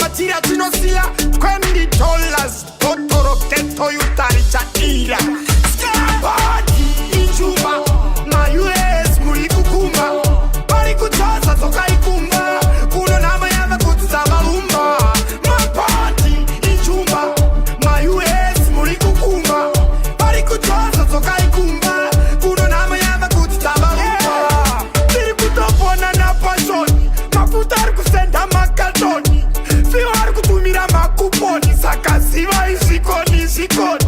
matira tinosila kwendi dollars totoro keto yutaricha ira skabadi injuma ma US muri kukuma bari kutosa toka ikumba kuno nama yama kutuza balumba mapati injuma ma US muri kukuma bari kutosa toka ikumba kuno nama yama kutuza balumba tiri kutopona na pasoni mafutar kusenda makatoni fiwari kutumira makuponi sakaziva izikoni zikoni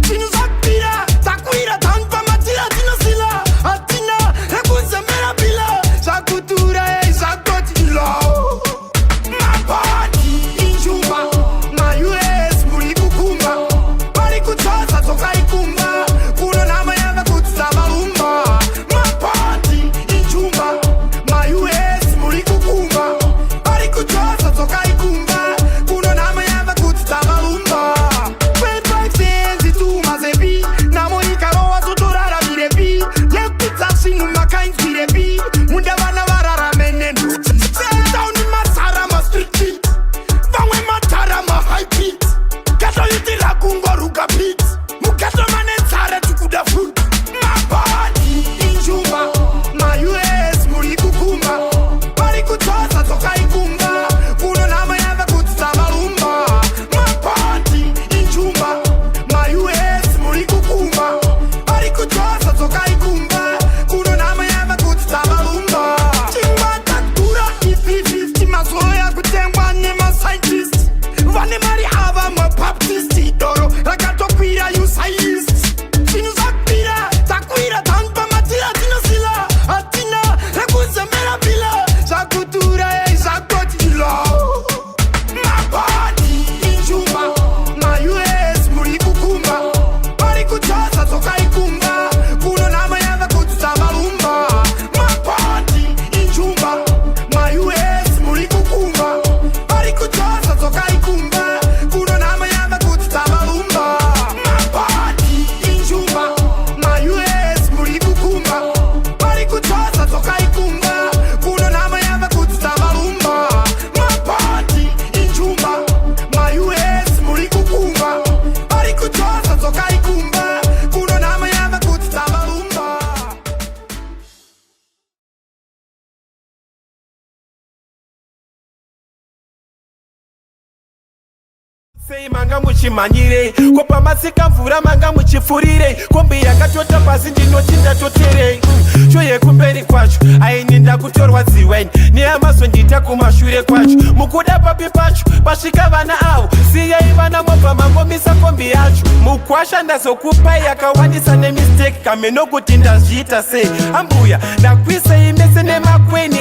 tinuzakira takwira tanpa matira tinosila atina rekuzemera bila zakutura ezakotilo mapati injuma ma US muri kukuma bari kutosa toka ikumba kuno nama yava kutuza balumba mapati injuma ma US muri kukuma bari kutosa toka ikumba kuno nama yava kutuza balumba Perfect tuma zebi na monika roa tutorara mirebi lekutsa sinu makainzi mirebi munda vana varara menendo down in masara ma street beat vamwe matara ma high beat gato yitira kungoruka beat mugato manetsara tukuda fruit mabadi injuma ma US muri kukuma bari kutosa toka ikumba kuno nama yava kutuza balumba mabadi injuma ma US muri kukuma bari kutosa toka ikumba kuno nama yava kutuza balumba chingwa takura ifi masoro ya kutengwa nema scientist vane mari ava ma baptist idoro rakatokwira you scientist tinuzakira takwira tanpa matira tinosila atina rekuzemera bila zakutura ezakotilo mabadi injuma ma US muri kukuma bari kutosa toka ikumba kuno nama yava kutuza balumba mabadi injuma ma US muri kukuma bari kutosa toka ikumba kuno nama yava kutuza balumba mabadi injuma ma US muri kukuma bari kutosa toka ikumba kuno nama yava kutuza balumba mabadi injuma ma US muri kukuma bari kutosa toka ikumba kuno nama yava kutuza balumba sei manga muchimanyire kopa masika mvura manga muchifurire kombi yakatota pasi ndinotinda totere shoye kumberi kwacho aini ndakutorwa ziweni neyamaso ndita kumashure kwacho mukuda papi pacho pasvika vana avo siyai vana mobva mangomisa kombi yacho mukwasha ndazokupai yakawandisa nemisteki kame nokuti ndazviita sei ambuya ndakwisa imese nemakweni